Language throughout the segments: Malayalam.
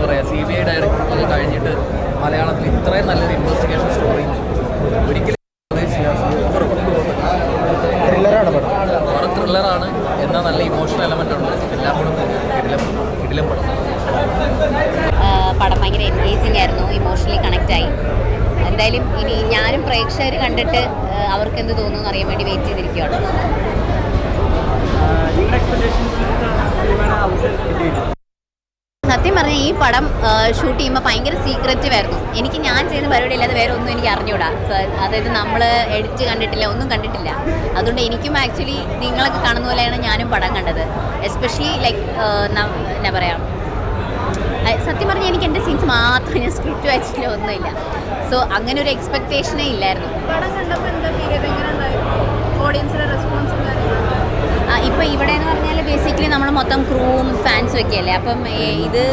പറയുക, CBI ഡയറക്ടറൊക്കെ കഴിഞ്ഞിട്ട് മലയാളത്തിൽ ഇത്രയും നല്ലൊരു ഇൻവെസ്റ്റിഗേഷൻ സ്റ്റോറി ഒരിക്കലും ത്രില്ലറാണ്. എന്നാൽ നല്ല ഇമോഷണൽ എലമെൻ്റ് ഉണ്ട്. എല്ലാം കൂടെ കിടിലം പടം. പടം ഭയങ്കര എൻഗേജിങ് ആയിരുന്നു, ഇമോഷണലി കണക്റ്റായി. എന്തായാലും ഇനി ഞാനും പ്രേക്ഷകർ കണ്ടിട്ട് അവർക്ക് എന്ത് തോന്നുന്നു അറിയാൻ വേണ്ടി വെയിറ്റ് ചെയ്തിരിക്കുകയാണ്. സത്യം പറഞ്ഞാൽ ഈ പടം ഷൂട്ട് ചെയ്യുമ്പോൾ ഭയങ്കര സീക്രറ്റീവ് ആയിരുന്നു. ഞാൻ ചെയ്യുന്ന പരിപാടി അല്ലാതെ വേറെ ഒന്നും എനിക്ക് അറിഞ്ഞൂടാ. അതായത് നമ്മൾ എഡിറ്റ് കണ്ടിട്ടില്ല, ഒന്നും കണ്ടിട്ടില്ല. അതുകൊണ്ട് എനിക്കും ആക്ച്വലി നിങ്ങളൊക്കെ കാണുന്ന പോലെയാണ് ഞാനും പടം കണ്ടത്. എസ്പെഷ്യലി ലൈക്ക് എന്നാ പറയാം, സത്യം പറഞ്ഞാൽ എനിക്ക് എൻ്റെ സീൻസ് മാത്രം, ഞാൻ സ്ക്രിപ്റ്റ് വായിച്ചിട്ടില്ല, ഒന്നുമില്ല. സോ അങ്ങനെ ഒരു എക്സ്പെക്റ്റേഷനേ ഇല്ലായിരുന്നു. പടം കണ്ടപ്പോൾ എന്താ ഫീൽ, ഓഡിയൻസിൻ്റെ റെസ്പോൺസ്? ഇപ്പോൾ ഇവിടെ എന്ന് പറഞ്ഞാൽ ബേസിക്കലി നമ്മൾ മൊത്തം ക്രൂവും ഫാൻസും ഒക്കെ അല്ലേ. അപ്പം ഇത്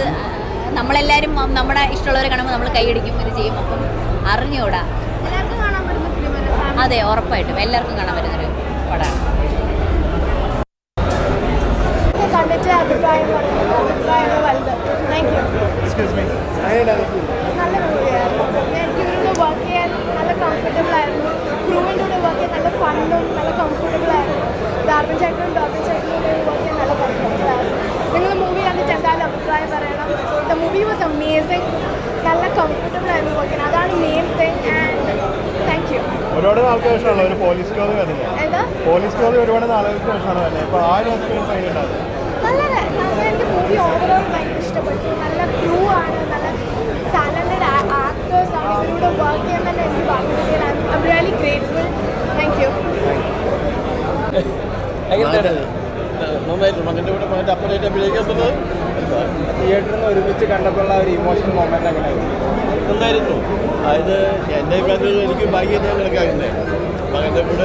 നമ്മളെല്ലാവരും നമ്മുടെ ഇഷ്ടമുള്ളവരെ കാണുമ്പോൾ നമ്മൾ കൈയടിക്കും, ഇത് ചെയ്യും. അപ്പം അറിഞ്ഞൂടാ. എല്ലാവർക്കും കാണാൻ പറ്റുന്ന ഫിലിമല്ലേ? അതെ, ഉറപ്പായിട്ടും എല്ലാവർക്കും കാണാൻ പറ്റുന്നൊരു പടമാണ്. കണ്ടിട്ട് അഭിപ്രായം വലുത്. Thank you. നല്ല മൂവിയായിരുന്നു. എനിക്ക് ഇവരുടെ വർക്ക് ചെയ്യാൻ നല്ല കംഫർട്ടബിൾ ആയിരുന്നു. ക്രൂവിൻ്റെ കൂടെ വർക്ക് ചെയ്യാൻ നല്ല ഫണ്ടും നല്ല കംഫർട്ടബിൾ ആയിരുന്നു. ഡോബിൻ ചേട്ടനും വർക്ക് ചെയ്യാൻ നല്ല കംഫർട്ടബിൾ ആയിരുന്നു. നിങ്ങൾ മൂവി കണ്ടിട്ട് എന്തായാലും അഭിപ്രായം പറയണം. The movie was amazing. നല്ല കംഫർട്ടബിൾ ആയിരുന്നു വർക്ക് ചെയ്യാൻ, അതാണ് main thing. And thank you. ഒരുപാട് നാൾക്ക് ശേഷമാണല്ലോ ഒരു പോലീസ് സ്റ്റോറി വരുന്നത്. എന്താ പോലീസ് സ്റ്റോറി ഒരുപാട് നാളുകൾക്ക് ശേഷമാണ് വരുന്നത്. ഇപ്പോൾ ആ ഒരു എക്സ്പീരിയൻസ് എങ്ങനെയുണ്ടാവും? നല്ല എനിക്ക് മൂവി ഓവറോൾ ഭയങ്കര ഇഷ്ടപ്പെട്ടു. നല്ല ക്രൂ ആണ്, നല്ല ടാലൻറ്റഡ് ആക്ടേഴ്സ് ആണ്. ഇവരുടെ വർക്ക് ചെയ്യാൻ തന്നെ എനിക്ക് ഭയങ്കര I am really grateful. Thank you. നന്നായിട്ട് മകൻ്റെ കൂടെ മകൻ്റെ അപ്പനായിട്ട് അഭിനയിക്കുന്നത് തിയേറ്ററിൽ നിന്ന് ഒരുമിച്ച് കണ്ടപ്പോഴുള്ള ഒരു ഇമോഷണൽ മൊമെൻ്റ് എങ്ങനെയായിരുന്നു? നന്നായിരുന്നു. അതായത് എൻ്റെ അഭിപ്രായത്തിൽ എനിക്ക് ഭാഗ്യം ഞാൻ കണക്കാക്കുന്നത് മകൻ്റെ കൂടെ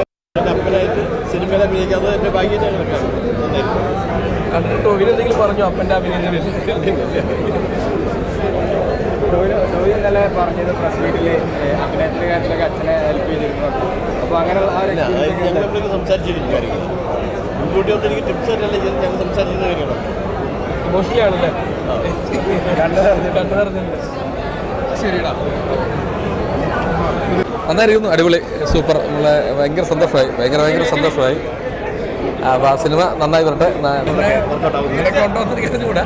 അപ്പനായിട്ട് സിനിമയിൽ അഭിനയിക്കാത്തത് എൻ്റെ ഭാഗ്യം ഞാൻ കണക്കാക്കുന്നത്. നന്നായിരുന്നു. കണ്ടിട്ട് ടോവിൻ എന്തെങ്കിലും പറഞ്ഞു അപ്പൻ്റെ അഭിനയിച്ച ടോവിൻ ഇന്നലെ പറഞ്ഞത് പ്രസ് മീറ്റിൽ അഭിനയത്തിൻ്റെ കാര്യത്തിലൊക്കെ അച്ഛനെ ഹെൽപ്പ് ചെയ്തിരുന്നു. അപ്പോൾ അങ്ങനെയുള്ള ഞങ്ങളെപ്പോഴും സംസാരിച്ചിരിക്കും കാര്യങ്ങൾ മുൻകൂട്ടി വന്ന് എനിക്ക് ടിപ്സ് തന്നെയല്ലേ ചെയ്ത് ഞങ്ങൾ സംസാരിക്കുന്ന കാര്യമാണ്. ഇമോഷണലി ആണല്ലേ? കണ്ടു ശരിടാ. നന്നായിരിക്കുന്നു. അടിപൊളി, സൂപ്പർ. നമ്മളെ ഭയങ്കര സന്തോഷമായി, ഭയങ്കര സന്തോഷമായി. അപ്പോൾ ആ സിനിമ നന്നായി വരട്ടെ. കൊണ്ടുവന്നിരിക്കുന്നതിന് കൂടെ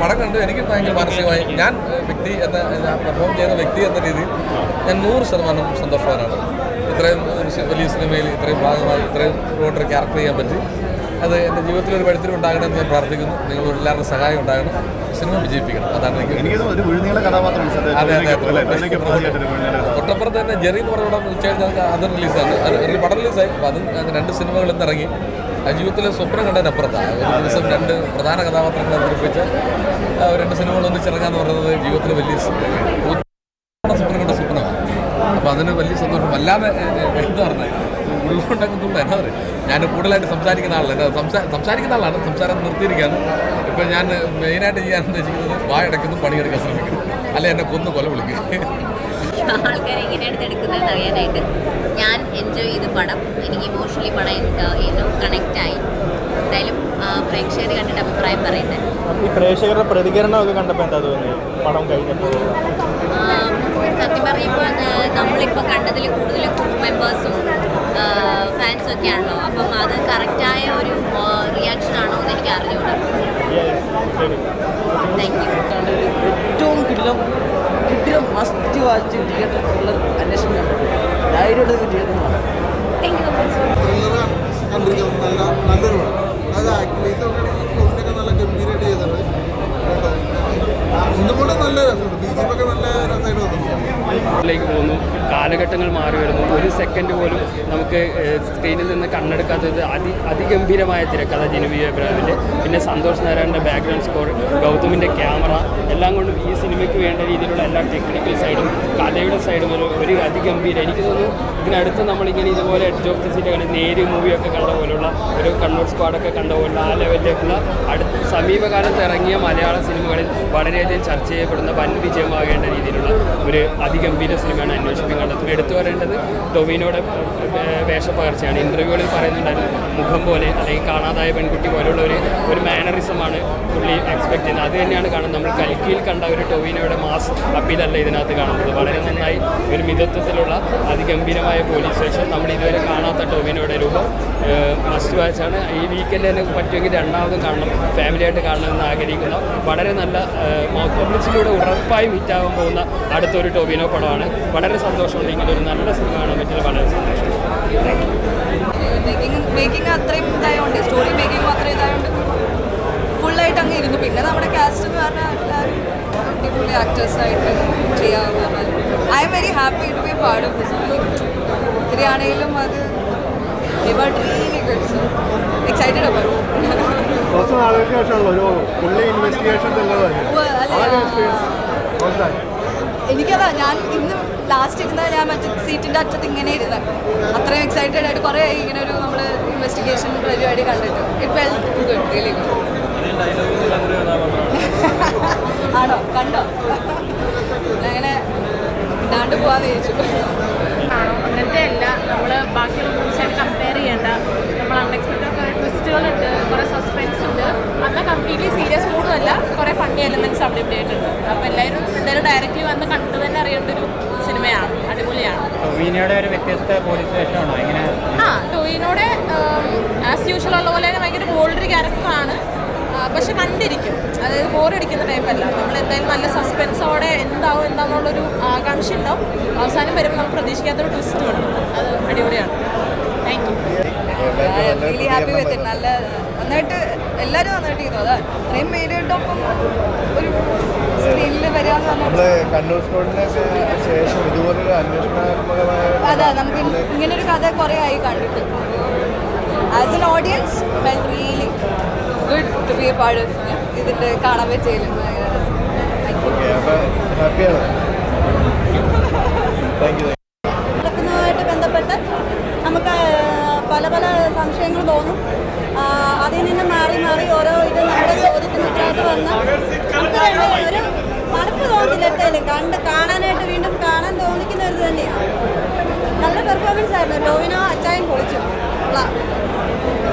പടം കണ്ട് എനിക്ക് ഭയങ്കര മാനസികമായി, ഞാൻ വ്യക്തി എന്ന പെർഫോം ചെയ്യുന്ന വ്യക്തി എന്ന രീതിയിൽ ഞാൻ 100% സന്തോഷവാനാണ്. ഇത്രയും വലിയ സിനിമയിൽ ഇത്രയും ഭാഗമായി ഇത്രയും റോട്ടറി ക്യാരക്ടർ ചെയ്യാൻ പറ്റി. അത് എൻ്റെ ജീവിതത്തിൽ ഒരു വഴിത്തിരിവ് ഉണ്ടാകണമെന്ന് ഞാൻ പ്രാർത്ഥിക്കുന്നു. നിങ്ങൾ എല്ലാവരുടെ സഹായം ഉണ്ടാകണം, സിനിമ വിജയിപ്പിക്കണം. അതാണ് എനിക്ക്. അതെ അതെ. തൊട്ടപ്പുറത്ത് തന്നെ ജെറി എന്ന് പറഞ്ഞ പടം ഉച്ചകഴിഞ്ഞ് അത് റിലീസാണ്. അത് പടം റിലീസായി. അപ്പോൾ അതും 2 സിനിമകളിൽ നിന്ന് ഇറങ്ങി. ആ ജീവിതത്തിലെ സ്വപ്നം കണ്ടതിനപ്പുറത്താണ്. ഒരു ദിവസം 2 പ്രധാന കഥാപാത്രങ്ങളെ അവതരിപ്പിച്ച 2 സിനിമകൾ ഒന്നിച്ചിറങ്ങാന്ന് പറയുന്നത് ജീവിതത്തിൽ വലിയ സ്വപ്നം കണ്ട സ്വപ്നമാണ്. അപ്പോൾ അതിന് വലിയ സന്തോഷം. വല്ലാതെ എന്താ പറഞ്ഞത് ഉൾക്കൊണ്ടാക്കുന്നുണ്ട്. എന്നാ പറയുക, ഞാൻ കൂടുതലായിട്ട് സംസാരിക്കുന്ന ആളല്ല, സംസാരിക്കുന്ന ആളാണ്. സംസാരം നിർത്തിയിരിക്കുകയാണ്. ഇപ്പോൾ ഞാൻ മെയിനായിട്ട് ചെയ്യാൻ ഉദ്ദേശിക്കുന്നത് വായടക്കുന്നു, പണിയെടുക്കാൻ ശ്രമിക്കുന്നു, അല്ലെ എന്നെ കൊല വിളിക്കും. ആൾക്കാർ എങ്ങനെയാണ് എടുക്കുന്നതെന്ന് അറിയാനായിട്ട് ഞാൻ എൻജോയ് ചെയ്ത് പടം. എനിക്ക് ഇമോഷണലി പടം കണക്റ്റായി. എന്തായാലും പ്രേക്ഷകർ കണ്ടിട്ട് അഭിപ്രായം പറയട്ടെ. ഈ പ്രേക്ഷകരുടെ പ്രതികരണമൊക്കെ കണ്ടപ്പോൾ എന്താ തോന്നി പടം കഴിഞ്ഞപ്പോൾ? സത്യം പറയുമ്പോൾ നമ്മളിപ്പോൾ കണ്ടതിൽ കൂടുതൽ ക്രൂ മെമ്പേഴ്സും ഫാൻസും ഒക്കെ ആണല്ലോ. അപ്പം അത് കറക്റ്റായ ഒരു റിയാക്ഷൻ ആണോ എന്ന് എനിക്ക് അറിഞ്ഞുകൂടാ. Thank you. ഏറ്റവും കിടിലം മസ്റ്റ് വാച്ച് തിയേറ്ററിലുള്ള അന്വേഷണം കണ്ടത് ധൈര്യമായിട്ട് തിയേറ്ററിൽ നിന്ന്. Thank you. നല്ലൊരു പടം. അതായത് ആക്ടിവിറ്റീസൊക്കെ നല്ല ഗംഭീരമായിട്ട് ചെയ്തിട്ടുണ്ട് കേട്ടോ. ഒന്നും കൂടെ നല്ല രസമുണ്ട്. ബീജിപ്പൊക്കെ നല്ല രസമായിട്ട് വന്നിട്ടുണ്ട്. പോകുന്നു. കാലഘട്ടങ്ങൾ മാറി വരുന്നു. ഒരു സെക്കൻഡ് പോലും നമുക്ക് സ്ക്രീനിൽ നിന്ന് കണ്ണെടുക്കാത്തത് അതിഗംഭീരമായ തിരക്കഥ ജനുവിയ അബ്രഹാമിൻ്റെ, പിന്നെ സന്തോഷ് നാരായണൻ്റെ ബാക്ക്ഗ്രൗണ്ട് സ്കോർ, ഗൗതമിൻ്റെ ക്യാമറ, എല്ലാം കൊണ്ടും ഈ സിനിമയ്ക്ക് വേണ്ട രീതിയിലുള്ള എല്ലാ ടെക്നിക്കൽ സൈഡും കഥയുടെ സൈഡും ഒരു അതിഗംഭീരം. എനിക്ക് തോന്നുന്നു ഇതിനടുത്ത് നമ്മളിങ്ങനെ ഇതുപോലെ എഡ്ജ് ഓഫ് ദി സീറ്റ് കണ്ട് നേരി മൂവിയൊക്കെ കണ്ട പോലുള്ള ഒരു കണ്ണൂർ സ്ക്വാഡൊക്കെ കണ്ട പോലുള്ള ആ ലെവലിലേക്കുള്ള സമീപകാലത്ത് ഇറങ്ങിയ മലയാള സിനിമകളിൽ വളരെയധികം ചർച്ച ചെയ്യപ്പെടുന്ന വൻ വിജയമാകേണ്ട രീതിയിലുള്ള ഒരു അതിഗംഭീര സിനിമയാണ് അന്വേഷിപ്പിക്കാൻ കണ്ടെത്തുന്നത്. എടുത്തു പറയേണ്ടത് ടൊവിനോയുടെ വേഷപ്പകർച്ചയാണ്. ഇൻ്റർവ്യൂകളിൽ പറയുന്നുണ്ടായിരുന്നു മുഖം പോലെ അല്ലെങ്കിൽ കാണാതായ പെൺകുട്ടി പോലുള്ള ഒരു മാനറിസമാണ് പുള്ളി എക്സ്പെക്ട് ചെയ്യുന്നത്. അത് തന്നെയാണ് കാണുന്നത്. നമ്മൾ റോക്കിയിൽ കണ്ട ഒരു ടൊവിനോയുടെ മാസ് അപ്പീലല്ല ഇതിനകത്ത് കാണുന്നത്. വളരെ നന്നായി ഒരു മിതത്വത്തിലുള്ള അതിഗംഭീരമായ പോലീസ് സ്റ്റേഷൻ. നമ്മൾ ഇതുവരെ കാണാത്ത ടൊവിനോയുടെ രൂപം മസ്റ്റ് വാച്ചാണ്. ഈ വീക്കെൻഡ് തന്നെ പറ്റുമെങ്കിൽ രണ്ടാമതും കാണണം, ഫാമിലിയായിട്ട് കാണണമെന്ന് ആഗ്രഹിക്കുന്ന വളരെ നല്ല മൗത്ത് പബ്ലിസിറ്റിയിലൂടെ ഉറപ്പായും ഹിറ്റാകാൻ പോകുന്ന അടുത്തൊരു ടൊവിനോ പടമാണ്. വളരെ സന്തോഷമുണ്ട് ഇങ്ങനൊരു നല്ല സിനിമ കാണാൻ പറ്റിയത്. വളരെ സന്തോഷം. മേക്കിംഗ് അത്രയും ഇതായതുകൊണ്ട്, സ്റ്റോറി മേക്കിങ്ങും അത്രയും ഇതായതുകൊണ്ട് ഫുള്ളായിട്ട് അങ്ങ് ഇരുന്നു. പിന്നെ നമ്മുടെ കാസ്റ്റ് എന്ന് പറഞ്ഞാൽ എല്ലാവരും അടിപൊളി ആക്ടേഴ്സായിട്ട് ചെയ്യാമെന്ന് പറഞ്ഞാൽ I am very happy to be part of this film. ഒത്തിരിയാണെങ്കിലും അത് really good, so excited about. കുറച്ച് നാളുകൾക്ക് ശേഷമുള്ള ഒരു ഫുള്ളി ഇൻവെസ്റ്റിഗേഷൻ എനിക്കതാ, ഞാൻ ഇന്ന് ലാസ്റ്റ് ഇരുന്നാൽ ഞാൻ മറ്റേ സീറ്റിൻ്റെ അറ്റത്ത് ഇങ്ങനെ ഇരുന്നത്. അത്രയും എക്സൈറ്റഡ് ആയിട്ട് കുറേ ഇങ്ങനെ ഒരു നമ്മൾ ഇൻവെസ്റ്റിഗേഷൻ പരിപാടി കണ്ടിട്ട് it felt good, really good. ആണോ? കണ്ടോ? അങ്ങനെ ഇടാണ്ട് പോവാന്ന് ചോദിച്ചു. ആണോ? അങ്ങനത്തെ അല്ല. നമ്മൾ ബാക്കിയുള്ള മൂവീസായിട്ട് കമ്പയർ ചെയ്യേണ്ട. നമ്മൾ അൺഎക്സ്പെക്റ്റഡ് കുറേ ട്വിസ്റ്റുകളുണ്ട്, കുറേ സസ്പെൻസ് ഉണ്ട്. എന്നാൽ കംപ്ലീറ്റ്ലി സീരിയസ് മൂഡുമല്ല, കുറേ ഫണ്ണി എലമെൻറ്റ്സ് അവിടെ ഇവിടെ ആയിട്ടുണ്ട്. അപ്പോൾ എല്ലാവരും എന്തായാലും ഡയറക്റ്റ്ലി വന്ന് കണ്ടു തന്നെ അറിയേണ്ട ഒരു സിനിമയാണ്. അടിപൊളിയാണ്. ടൊവിനോയുടെ ഒരു വ്യത്യസ്ത പോലീസ് സ്റ്റേഷനാണോ എങ്ങനെ? ടോയിനോടെ ആസ് യൂഷ്വൽ ഉള്ള പോലെ തന്നെ ഭയങ്കര ബോൾഡൊരു ക്യാരക്ടറാണ്. പക്ഷെ കണ്ടിരിക്കും, അതായത് ബോറടിക്കുന്ന ടൈപ്പല്ല. നമ്മൾ എന്തായാലും നല്ല സസ്പെൻസോടെ എന്താണെന്നുള്ളൊരു ആകാംക്ഷ ഉണ്ടാവും. അവസാനം വരുമ്പോൾ നമുക്ക് പ്രതീക്ഷിക്കാത്തൊരു ട്വിസ്റ്റും ഉണ്ട്. അത് അടിപൊളിയാണ്. Thank you. Really happy with it. നല്ല നന്നായിട്ട് എല്ലാവരും നന്നായിട്ട് ചെയ്തു. അതാ ഇത്രയും പേരുടൊപ്പം ഒരു സ്ക്രീനിൽ വരികയെന്ന് പറഞ്ഞാൽ കണ്ണൂർ സ്കോഡിനൊക്കെ ശേഷം ഇതുപോലൊരു അന്വേഷണാത്മകമായ അതാ നമുക്ക് ഇങ്ങനൊരു കഥ കുറേ ആയി കണ്ടിട്ട്. As an audience felt really good to be a part of ഇതിൻ്റെ കാണാൻ പറ്റിയാലും. ഹാപ്പിയാണ്. Thank you. നടക്കുന്നതുമായിട്ട് ബന്ധപ്പെട്ട് നമുക്ക് പല പല സംശയങ്ങൾ തോന്നും. അതിൽ നിന്ന് മാറി മാറി ഓരോ നമ്മുടെ ചോദ്യത്തിന് ഉത്തരവാദിത്തം വന്ന് നമുക്ക് ഒരു മടുപ്പ് തോന്നില്ല. എന്തായാലും